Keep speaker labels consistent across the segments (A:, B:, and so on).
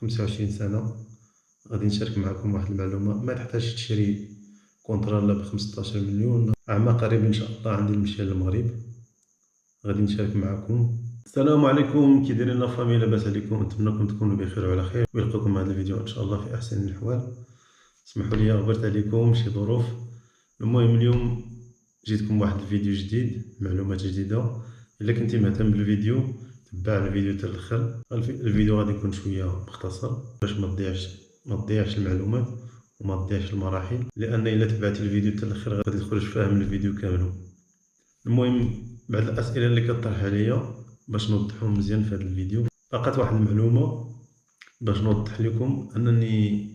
A: 25 سنة. غادي نشارك معكم واحد المعلومة، ما تحتاجش تشري كونطرا لا ب15 مليون. عام قريب ان شاء الله عندي نمشي للمغرب، غادي نشارك معكم. السلام عليكم، كي دايرين لا فامي؟ لاباس عليكم؟ نتمنىكم تكونوا بخير وعلى خير، ويلقاكم هذا الفيديو ان شاء الله في احسن الاحوال. اسمحوا لي غبرت عليكم شي ظروف. المهم اليوم جيتكم واحد الفيديو جديد، معلومات جديده. الا كنتي مهتم بالفيديو تبع الفيديو حتى الاخر. الفيديو غادي يكون شويه مختصر باش ما تضيعش المعلومات وما تضيعش المراحل، لان الا تبعتي الفيديو حتى الاخر غادي تخرج فاهم الفيديو كامل. المهم بعض الاسئله اللي كطرح عليا باش نوضحهم مزيان في هذا الفيديو. فقط واحد المعلومه باش نوضح لكم انني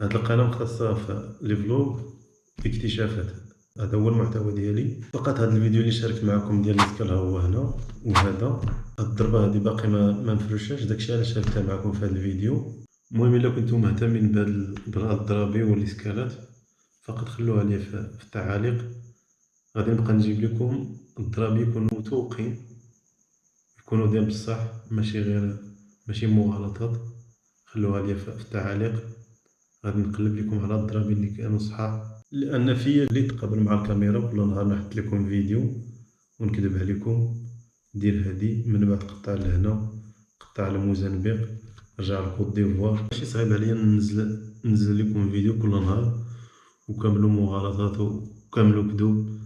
A: هاد القناه مختصه في لي فلوغ اكتشافات. هذا هو المحتوى ديالي. فقط هذا الفيديو اللي شاركت معكم ديال السكال هو هنا، وهذا هاد الضربه هذه باقي ما مفروشاش، داكشي علاش شاركتها معكم في هذا الفيديو. المهم الا كنتم مهتمين بهاد الضرابي والاسكالات فقط خلوها لي في التعاليق. غادي نبقى نجيب لكم الضرابي يكونوا موثوقين، يكونوا ديال بصح، ماشي مغالطات. خلوها لي في التعاليق، غادي نقلب لكم على الضرابي اللي كانوا صحاح، لان فيا اللي تقابل مع الكاميرا كل نهار نحط لكم فيديو ونكذب عليكم. دير هادي من بعد قطع لهنا، قطع لموزنبيق، رجع لكوت ديفوار. ماشي صعيب عليا ننزل لكم فيديو كل نهار وكاملوا مغالطات وكاملوا كذوب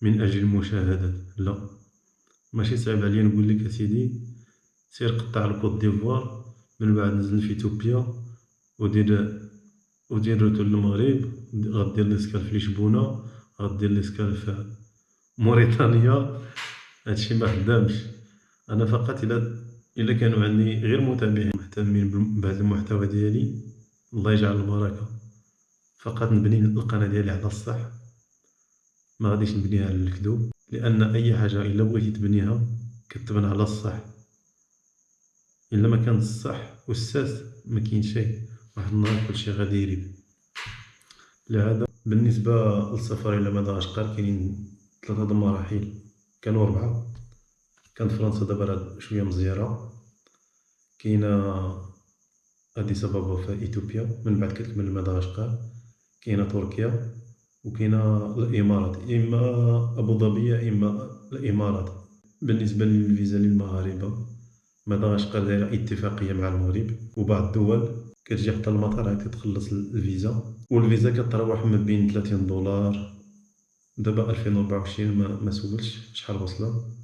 A: من اجل المشاهدات. لا، ماشي صعيب عليا نقول لك اسيدي سير قطع لكوت ديفوار، من بعد نزل في اثيوبيا ودير روتور للمغرب، غدير ليسكال في لشبونة، غدير ليسكال في موريتانيا. هادشي ما خدامش. انا فقط الا كانوا عندي غير متابعين مهتمين بهذا المحتوى ديالي، الله يجعل البركه. فقط نبني القناه ديالي على الصح، ما غاديش نبنيها على الكذوب، لان اي حاجه الا بغيتي تبنيها كتبنى على الصح. الا ما كان الصح والساس ما كاين شيء، واحد النهار كلشي غادي يريب. لهذا بالنسبه للسفر الى مدغشقر كاينين 3 المراحل، كانوا 4. كانت فرنسا دابا راه شويه مزيره، كاينه اديس ابابا في اثيوبيا، من بعد كتكمل مدغشقر، كاينه تركيا، وكاينه الامارات، اما ابو ظبي يا اما الامارات. بالنسبه للفيزا للمغاربه، مدغشقر دايره اتفاقيه مع المغرب وبعض الدول كتجي حتى المطار عاد تخلص الفيزا، والفيزا كتروح ما بين $30. دابا 2024 ما سولتش شحال وصله،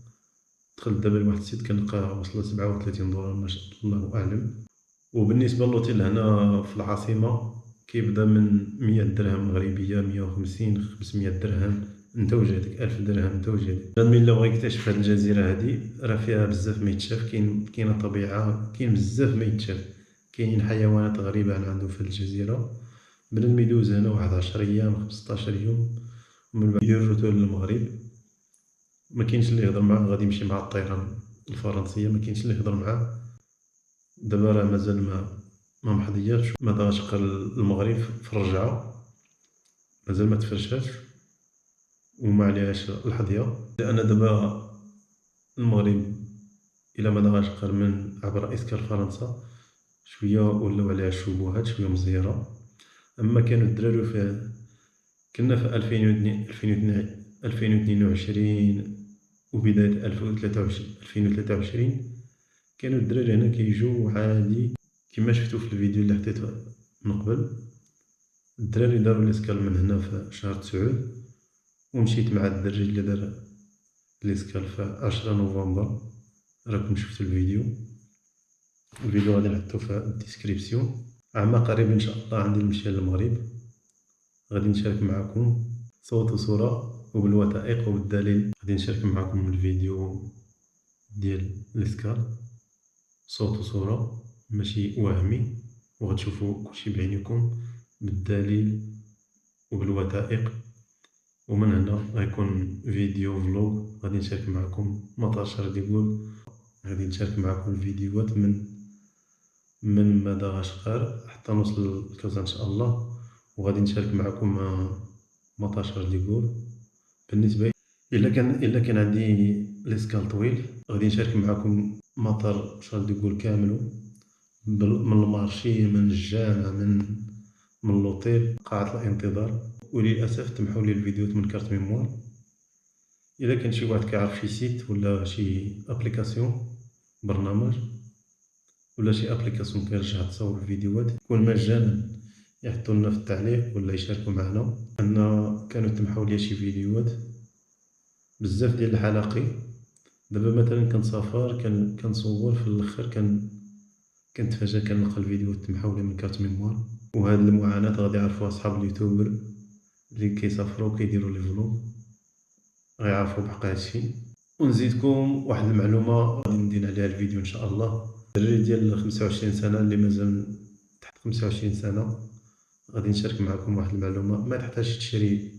A: دخلت دابا لواحد السيت كنلقاها وصلت $37، ما شاء الله اعلم. وبالنسبه للوتيل هنا في العاصمه كيبدا من 100 درهم مغربيه، 150 500 درهم، انت وجهدك 1000 درهم انت وجهدك. من اللي بغى يكتشف هذه الجزيره هذه راه فيها بزاف ما يتشاف، كاينه طبيعه، كاين بزاف ما يتشاف، كاينين حيوانات غريبه عنده في الجزيره. بنادم يدوز هنا واحد 10 ايام 15 يوم ومن بعد يدير روتور للمغرب. ما كاينش اللي يهضر معاه، غادي يمشي مع الطيران الفرنسيه، ما كاينش اللي يهضر معاه. دابا راه مازال ما محضياش مدغشقر المغرب في الرجعه، مازال ما تفرشاش وما عليهاش الحظيه، لان دابا المغرب الى مدغشقر من عبر اسكال فرنسا شويه ولاو عليها الشبهات، شويه مزيره. اما كانوا الدراري كنا في 2022 وبدايه 2023 كانوا الدراري هنا كيجوا عادي كما شفتوا في الفيديو اللي حطيته من قبل. الدراري داروا ليسكال من هنا في شهر 9، ومشيت مع الدري اللي دار ليسكال في 10 نوفمبر. راكم شفتوا الفيديو غادي نحطو في الديسكريبسيون. عام قريب ان شاء الله عندي نمشي للمغرب، غادي نشارك معكم صوت وصوره وبالوثائق وبالدليل. غادي نشارك معكم الفيديو ديال ليسكال صوت وصوره ماشي وهمي، وغتشوفوا كلشي بعينيكم بالدليل وبالوثائق. ومن هنا غيكون فيديو فلوغ، غادي نشارك معكم مطار شارل ديغول، غادي نشارك معكم الفيديوهات من مدغشقر حتى نوصل لكازا ان شاء الله. وغادي نشارك معكم مطار شارل ديغول. بالنسبه الا كان عندي ليسكال طويل غادي نشارك معكم مطار شارل ديغول كامل من المارشي، من الجامع، من لوطيل، قاعة الانتظار. وللأسف تمحو لي الفيديوهات من كارت ميموار. إلا كان شي واحد كيعرف شي سيت ولا شي ابليكاسيون، برنامج ولا شي ابليكاسيون كيرجع تصور الفيديوهات، يكون مجانا، يحطوا لنا في التعليق ولا يشاركوا معنا. أن كانوا تمحو لي شي فيديوهات بزاف ديال الحلقي. دابا مثلا كنسافر كنصور في الاخر كنتفاجأ كنلقى الفيديوهات تمحو لي من كارت ميموار. وهاد المعاناة غادي يعرفوها صحاب اليوتيوبر اللي كيسافروا وكيديروا لي فلوغ، غيعرفوا بحق هادشي. ونزيدكم واحد المعلومة غادي ندير عليها الفيديو إن شاء الله. الدراري ديال 25 سنة اللي مازال تحت 25 سنة، غادي نشارك معكم واحد المعلومة. ما تحتاجش تشري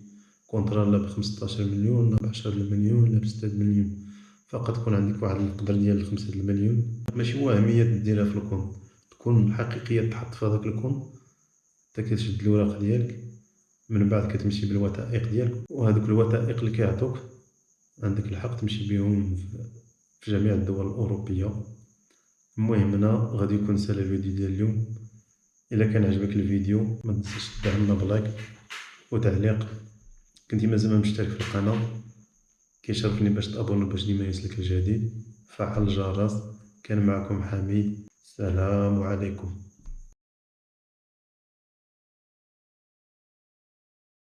A: كونطرا لا ب15 مليون لا ب10 مليون لا ب6 مليون، فقط تكون عندك واحد المقدر ديال 5 المليون. ماشي وهمية ديرها في الكونت، تكون حقيقية تحط في هذاك الكونت. انت كتشد الوراق ديالك، من بعد كتمشي بالوثائق ديالك، وهذوك الوثائق اللي كيعطوك عندك الحق تمشي بهم في جميع الدول الأوروبية. المهم هنا غادي يكون سالا الفيديو ديال اليوم. إلا كان عجبك الفيديو ما تنساش تدعمنا بلايك وتعليق. كنتي مازال ما مشترك في القناة، كيشرفني باش تابوني باش ديما يوصلك الجديد. فعل الجرس. كان معكم حميد، السلام عليكم.